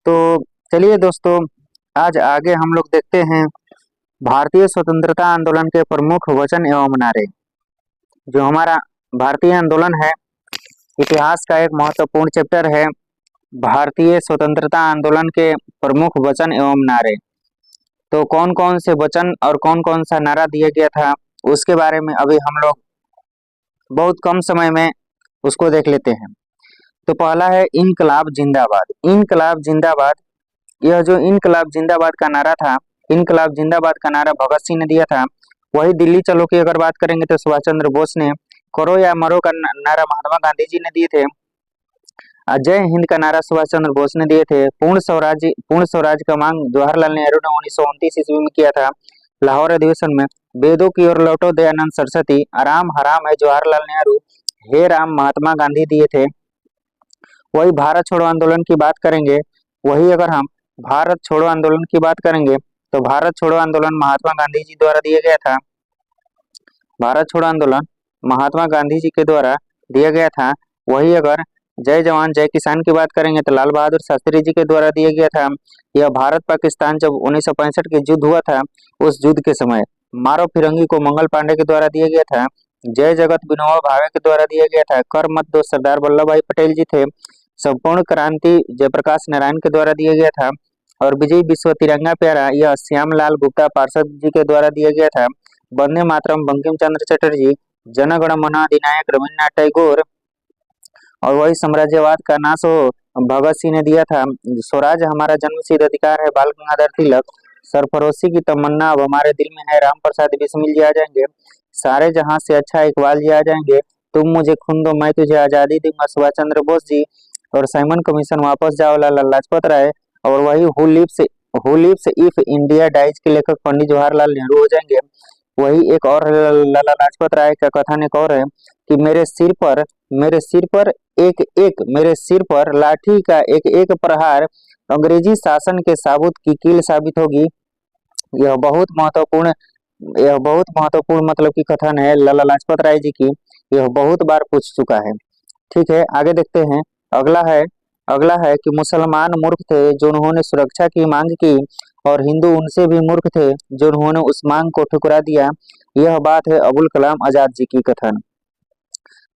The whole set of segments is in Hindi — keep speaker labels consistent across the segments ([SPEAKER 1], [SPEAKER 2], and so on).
[SPEAKER 1] तो चलिए दोस्तों, आज आगे हम लोग देखते हैं भारतीय स्वतंत्रता आंदोलन के प्रमुख वचन एवं नारे। जो हमारा भारतीय आंदोलन है, इतिहास का एक महत्वपूर्ण चैप्टर है। भारतीय स्वतंत्रता आंदोलन के प्रमुख वचन एवं नारे। तो कौन कौन से वचन और कौन कौन सा नारा दिया गया था, उसके बारे में अभी हम लोग बहुत कम समय में उसको देख लेते हैं। तो पहला है इनकलाब जिंदाबाद। इनकलाब जिंदाबाद, यह जो इनकलाब जिंदाबाद का नारा था, इनकलाब जिंदाबाद का नारा भगत सिंह ने दिया था। वही दिल्ली चलो की अगर बात करेंगे तो सुभाष चंद्र बोस ने, करो या मरो का नारा महात्मा गांधी जी ने दिए थे। जय हिंद का नारा सुभाष चंद्र बोस ने दिए थे। पूर्ण स्वराज का मांग जवाहरलाल नेहरू ने 1929 ईस्वी में किया था लाहौर अधिवेशन में। वेदों की ओर लौटो दयानंद सरस्वती, आराम हराम है जवाहरलाल नेहरू, हे राम महात्मा गांधी दिए थे। वही भारत छोड़ो आंदोलन की बात करेंगे, वही अगर हम भारत छोड़ो आंदोलन की बात करेंगे तो भारत छोड़ो आंदोलन महात्मा गांधी जी द्वारा दिया गया था। भारत छोड़ो आंदोलन महात्मा गांधी जी के द्वारा दिया गया था। वही अगर जय जवान जय किसान की बात करेंगे तो लाल बहादुर शास्त्री जी के द्वारा दिया गया था। यह भारत पाकिस्तान जब 1965 के युद्ध हुआ था, उस युद्ध के समय मारो फिरंगी को मंगल पांडे के द्वारा दिया गया था। जय जगत विनोबा भावे के द्वारा दिया गया था। कर मत दो सरदार वल्लभ भाई पटेल जी थे। संपूर्ण क्रांति जयप्रकाश नारायण के द्वारा दिया गया था। और विजय विश्व तिरंगा प्यारा, यह श्यामलाल गुप्ता पार्षद जी के द्वारा दिया गया था। वंदे मातरम बंकिम चंद्र चटर्जी, जन गण मन अधिनायक रविन्द्रनाथ टैगोर, और वही साम्राज्यवाद का नाश हो भगत सिंह ने दिया था। स्वराज हमारा जन्मसिद्ध अधिकार है बाल गंगाधर तिलक, सरफरोशी की तमन्ना अब हमारे दिल में है राम प्रसाद बिस्मिल जी आ जाएंगे। सारे जहां से अच्छा इकबाल जी आ जाएंगे। तुम मुझे खून दो मैं तुझे आजादी दूंगा सुभाष चंद्र बोस जी। और साइमन कमीशन वापस जाओ लाला लाजपत राय। और वही who lives if India dies के लेखक पंडित जवाहरलाल नेहरू हो जाएंगे। वही एक और लाला लाजपत राय का कथन एक और है कि मेरे सिर पर लाठी का एक एक प्रहार अंग्रेजी शासन के साबुत की कील साबित होगी। यह बहुत महत्वपूर्ण यह बहुत महत्वपूर्ण मतलब की कथन है लाला लाजपत राय जी की। यह बहुत बार पूछ चुका है। ठीक है, आगे देखते हैं। अगला है कि मुसलमान मूर्ख थे जो उन्होंने सुरक्षा की मांग की, और हिंदू उनसे भी मूर्ख थे जो उन्होंने उस मांग को ठुकरा दिया। यह बात है अबुल कलाम आजाद जी की कथन।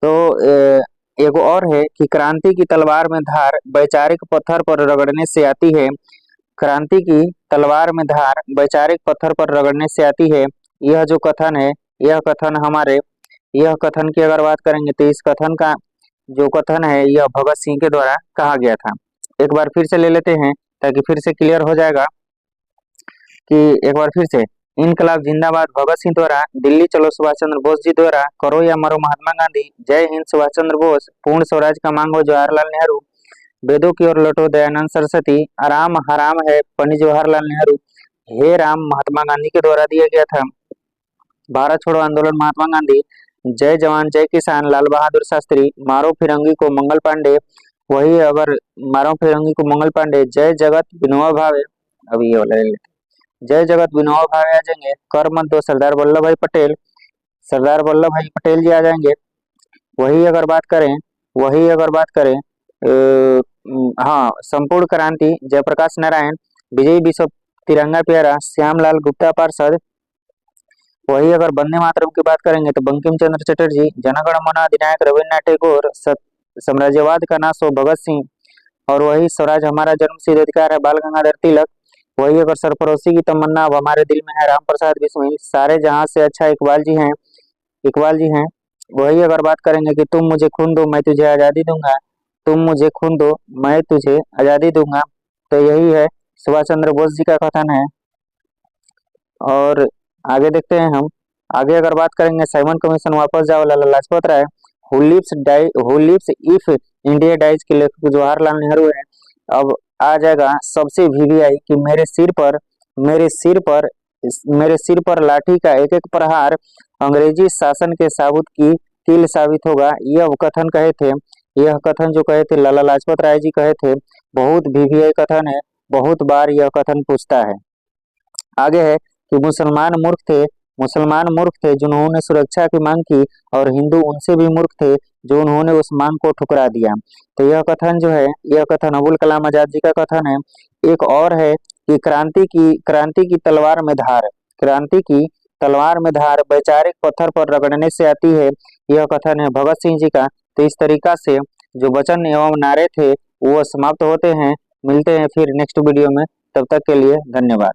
[SPEAKER 1] तो एक और है कि क्रांति की तलवार में धार वैचारिक पत्थर पर रगड़ने से आती है। क्रांति की तलवार में धार वैचारिक पत्थर पर रगड़ने से आती है। यह जो कथन है, यह कथन की अगर बात करेंगे तो इस कथन का जो कथन है यह भगत सिंह के द्वारा कहा गया था। एक बार फिर से ले लेते हैं ताकि फिर से क्लियर हो जाएगा कि एक बार फिर से इनकलाब जिंदाबाद भगत सिंह द्वारा, दिल्ली चलो सुभाष चंद्र बोस जी द्वारा, करो या मरो महात्मा गांधी, जय हिंद सुभाष चंद्र बोस, पूर्ण स्वराज का मांग हो जवाहरलाल नेहरू, वेदों की ओर लौटो दयानंद सरस्वती, आराम हराम है पंडित जवाहरलाल नेहरू, हे राम महात्मा गांधी के द्वारा दिया गया था। भारत छोड़ो आंदोलन महात्मा गांधी, जय जवान जय किसान लाल बहादुर शास्त्री, मारो फिरंगी को मंगल पांडे। वही अगर मारो फिरंगी को मंगल पांडे, जय जगत विनोबा भावे, अभी ये वाला ले लेते, जय जगत विनोबा भावे आ जाएंगे। कर मत दो सरदार वल्लभ भाई पटेल, सरदार वल्लभ भाई पटेल जी आ जाएंगे। वही अगर बात करें हाँ, संपूर्ण क्रांति जयप्रकाश नारायण, विजय विश्व तिरंगा प्यारा श्यामलाल गुप्ता पार्षद। वही अगर वंदे मातरम की बात करेंगे तो बंकिम चंद्र चटर्जी, जनगण मन अधिनायक रविन्द्रनाथ टैगोर, साम्राज्यवाद का नाश हो भगत सिंह। और वही स्वराज हमारा जन्मसिद्ध अधिकार है बाल गंगाधर तिलक। वही अगर सरफरोशी की तमन्ना अब हमारे दिल में है राम प्रसाद बिस्मिल, सारे जहां से अच्छा इकबाल जी हैं। वही अगर बात करेंगे कि तुम मुझे खून दो मैं तुझे आजादी दूंगा, तुम मुझे खून दो मैं तुझे आजादी दूंगा, तो यही है सुभाष चंद्र बोस जी का कथन है। और आगे देखते हैं हम। आगे अगर बात करेंगे साइमन कमीशन वापस जाओ Lala Lajpat Rai, who lives if India dies के लेखक जवाहरलाल नेहरू है। अब आ जाएगा सबसे वीवीआई कि मेरे सिर पर लाठी का एक एक प्रहार अंग्रेजी शासन के साबुत की कील साबित होगा। यह कथन जो कहे थे लाला लाजपत राय जी कहे थे। बहुत वीवीआई कथन है, बहुत बार यह कथन पूछता है। आगे है कि मुसलमान मूर्ख थे मुसलमान मूर्ख थे जिन्होंने सुरक्षा की मांग की और हिंदू उनसे भी मूर्ख थे जो उन्होंने उस मांग को ठुकरा दिया। तो यह कथन जो है, यह कथन अबुल कलाम आजाद जी का कथन है। एक और है कि क्रांति की तलवार में धार, क्रांति की तलवार में धार वैचारिक पत्थर पर रगड़ने से आती है, यह कथन है भगत सिंह जी का। तो इस तरीका से जो वचन एवं नारे थे वो समाप्त होते हैं। मिलते हैं फिर नेक्स्ट वीडियो में, तब तक के लिए धन्यवाद।